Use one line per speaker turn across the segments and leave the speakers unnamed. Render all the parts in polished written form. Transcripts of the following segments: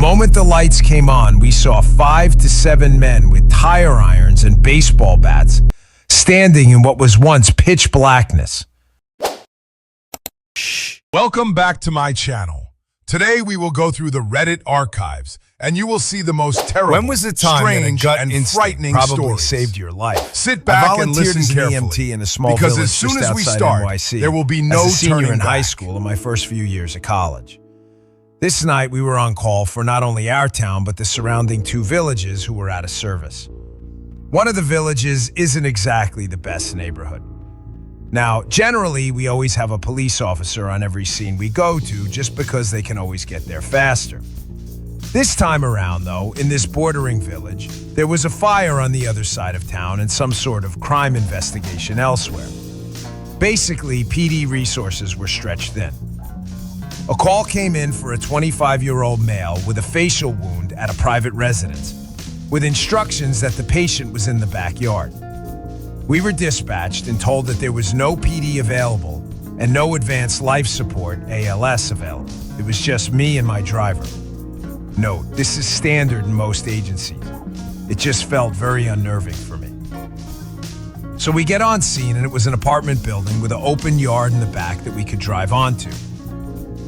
moment the lights came on, we saw 5 to 7 men with tire irons and baseball bats standing in what was once pitch blackness.
Welcome back to my channel. Today we will go through the Reddit archives, and you will see the most terrible,
When was the time that a
strange,
gut
and
instinct
frightening
probably
stories.
saved your life?
Sit
I
back and
volunteered
listen
as an
carefully,
EMT in a small
because
village
as soon
just
as we
outside
start,
NYC,
there will be no
as a senior
turning
in high
back.
school in my first few years of college. This night we were on call for not only our town but the surrounding 2 villages who were out of service. One of the villages isn't exactly the best neighborhood. Now, generally, we always have a police officer on every scene we go to just because they can always get there faster. This time around, though, in this bordering village, there was a fire on the other side of town and some sort of crime investigation elsewhere. Basically, PD resources were stretched thin. A call came in for a 25-year-old male with a facial wound at a private residence, with instructions that the patient was in the backyard. We were dispatched and told that there was no PD available and no advanced life support, ALS, available. It was just me and my driver. Note, this is standard in most agencies. It just felt very unnerving for me. So we get on scene and it was an apartment building with an open yard in the back that we could drive onto.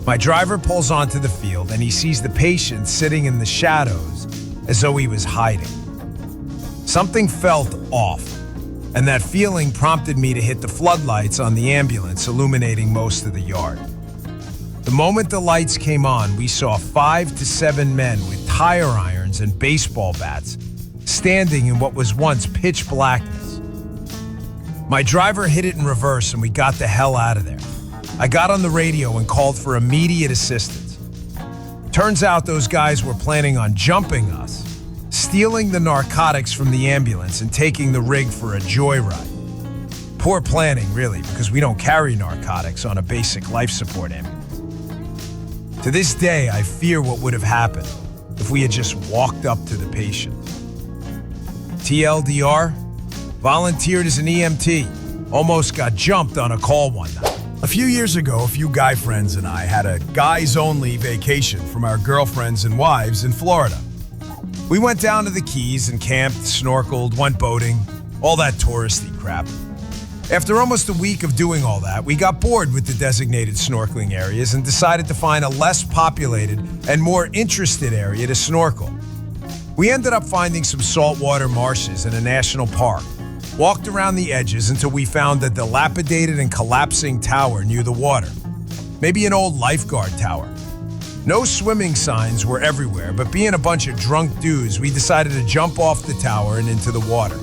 My driver pulls onto the field and he sees the patient sitting in the shadows as though he was hiding. Something felt off, and that feeling prompted me to hit the floodlights on the ambulance illuminating most of the yard. The moment the lights came on, we saw 5 to 7 men with tire irons and baseball bats standing in what was once pitch blackness. My driver hit it in reverse and we got the hell out of there. I got on the radio and called for immediate assistance. Turns out those guys were planning on jumping us, stealing the narcotics from the ambulance and taking the rig for a joyride. Poor planning, really, because we don't carry narcotics on a basic life support ambulance. To this day, I fear what would have happened if we had just walked up to the patient. TLDR, volunteered as an EMT, almost got jumped on a call one night.
A few years ago, a few guy friends and I had a guys-only vacation from our girlfriends and wives in Florida.
We went down to the Keys and camped, snorkeled, went boating, all that touristy crap. After almost a week of doing all that, we got bored with the designated snorkeling areas and decided to find a less populated and more interested area to snorkel. We ended up finding some saltwater marshes in a national park, walked around the edges until we found a dilapidated and collapsing tower near the water. Maybe an old lifeguard tower. No swimming signs were everywhere, but being a bunch of drunk dudes, we decided to jump off the tower and into the water.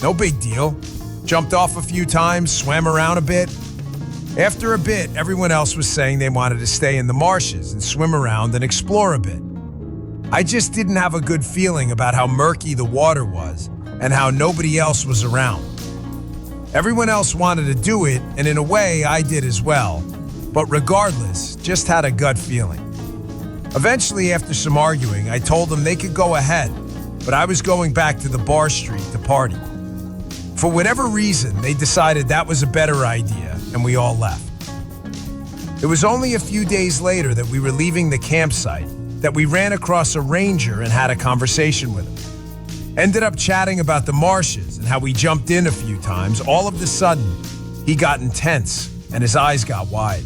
No big deal. Jumped off a few times, swam around a bit. After a bit, everyone else was saying they wanted to stay in the marshes and swim around and explore a bit. I just didn't have a good feeling about how murky the water was and how nobody else was around. Everyone else wanted to do it, and in a way, I did as well. But regardless, just had a gut feeling. Eventually, after some arguing, I told them they could go ahead, but I was going back to the bar street to party. For whatever reason, they decided that was a better idea, and we all left. It was only a few days later that we were leaving the campsite that we ran across a ranger and had a conversation with him. Ended up chatting about the marshes and how we jumped in a few times. All of a sudden, he got intense and his eyes got wide.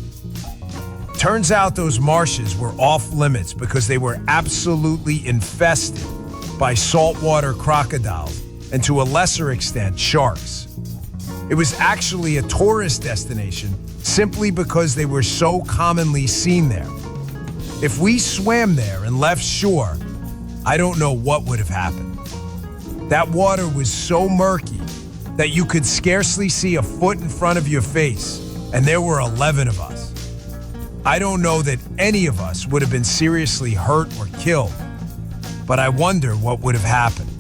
Turns out those marshes were off limits because they were absolutely infested by saltwater crocodiles and, to a lesser extent, sharks. It was actually a tourist destination simply because they were so commonly seen there. If we swam there and left shore, I don't know what would have happened. That water was so murky that you could scarcely see a foot in front of your face, and there were 11 of us. I don't know that any of us would have been seriously hurt or killed, but I wonder what would have happened.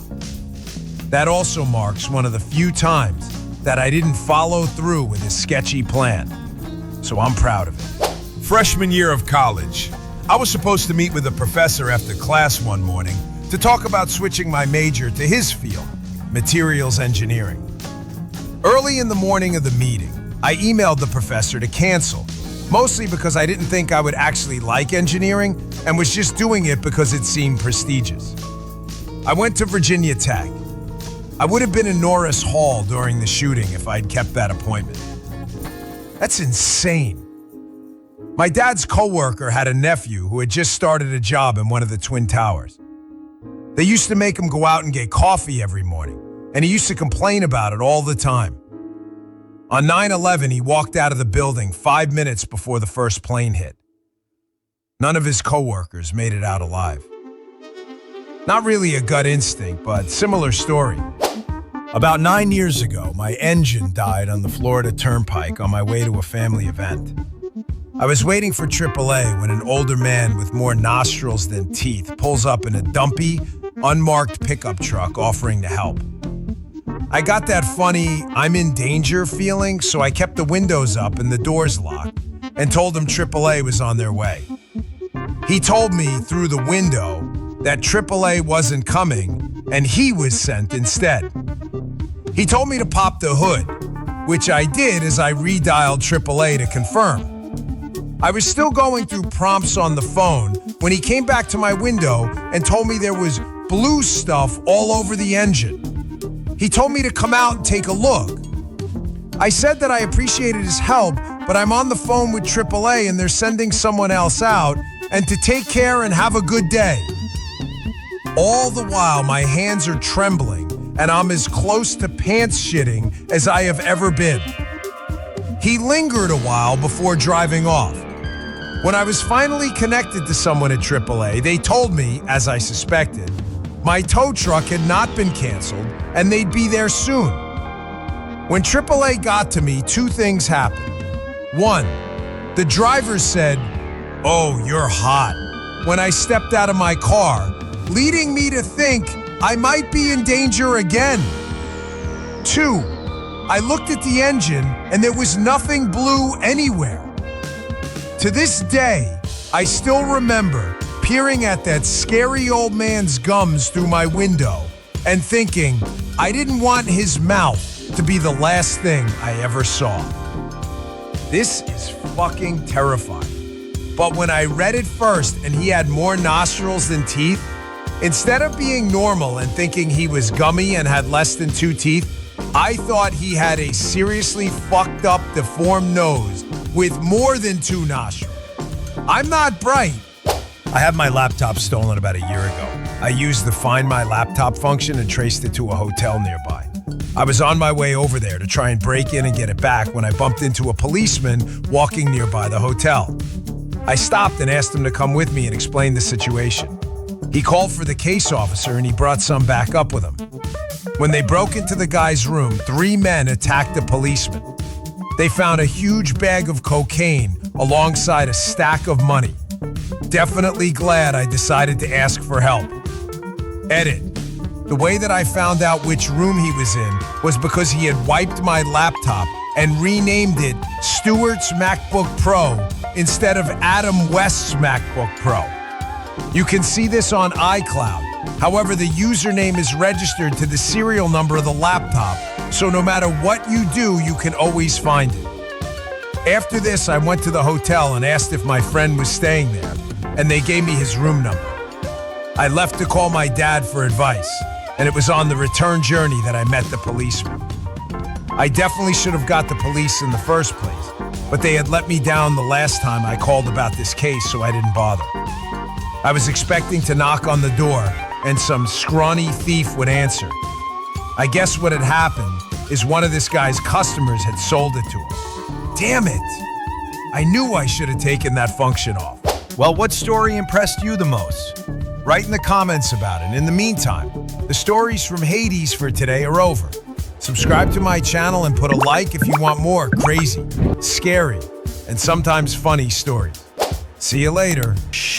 That also marks one of the few times that I didn't follow through with a sketchy plan, so I'm proud of it.
Freshman year of college, I was supposed to meet with a professor after class one morning to talk about switching my major to his field, materials engineering.
Early in the morning of the meeting, I emailed the professor to cancel, Mostly because I didn't think I would actually like engineering and was just doing it because it seemed prestigious. I went to Virginia Tech. I would have been in Norris Hall during the shooting if I'd kept that appointment. That's insane. My dad's coworker had a nephew who had just started a job in one of the Twin Towers. They used to make him go out and get coffee every morning, and he used to complain about it all the time. On 9/11, he walked out of the building 5 minutes before the first plane hit. None of his coworkers made it out alive. Not really a gut instinct, but similar story. About 9 years ago, my engine died on the Florida Turnpike on my way to a family event. I was waiting for AAA when an older man with more nostrils than teeth pulls up in a dumpy, unmarked pickup truck offering to help. I got that funny, I'm in danger feeling, so I kept the windows up and the doors locked and told him AAA was on their way. He told me through the window that AAA wasn't coming and he was sent instead. He told me to pop the hood, which I did as I redialed AAA to confirm. I was still going through prompts on the phone when he came back to my window and told me there was blue stuff all over the engine. He told me to come out and take a look. I said that I appreciated his help, but I'm on the phone with AAA and they're sending someone else out, and to take care and have a good day. All the while, my hands are trembling and I'm as close to pants shitting as I have ever been. He lingered a while before driving off. When I was finally connected to someone at AAA, they told me, as I suspected, my tow truck had not been canceled and they'd be there soon. When AAA got to me, two things happened. One, the driver said, "Oh, you're hot," when I stepped out of my car, leading me to think I might be in danger again. Two, I looked at the engine and there was nothing blue anywhere. To this day, I still remember peering at that scary old man's gums through my window and thinking I didn't want his mouth to be the last thing I ever saw. This is fucking terrifying. But when I read it first and he had more nostrils than teeth, instead of being normal and thinking he was gummy and had less than 2 teeth, I thought he had a seriously fucked up, deformed nose with more than 2 nostrils. I'm not bright. I had my laptop stolen about a year ago. I used the Find My Laptop function and traced it to a hotel nearby. I was on my way over there to try and break in and get it back when I bumped into a policeman walking nearby the hotel. I stopped and asked him to come with me and explain the situation. He called for the case officer and he brought some back up with him. When they broke into the guy's room, 3 men attacked the policeman. They found a huge bag of cocaine alongside a stack of money. Definitely glad I decided to ask for help. Edit. The way that I found out which room he was in was because he had wiped my laptop and renamed it Stuart's MacBook Pro instead of Adam West's MacBook Pro. You can see this on iCloud. However, the username is registered to the serial number of the laptop, so no matter what you do, you can always find it. After this, I went to the hotel and asked if my friend was staying there, and they gave me his room number. I left to call my dad for advice, and it was on the return journey that I met the policeman. I definitely should have got the police in the first place, but they had let me down the last time I called about this case, so I didn't bother. I was expecting to knock on the door and some scrawny thief would answer. I guess what had happened is one of this guy's customers had sold it to him. Damn it! I knew I should have taken that function off. Well, what story impressed you the most? Write in the comments about it. In the meantime, the stories from Hades for today are over. Subscribe to my channel and put a like if you want more crazy, scary, and sometimes funny stories. See you later. Bye.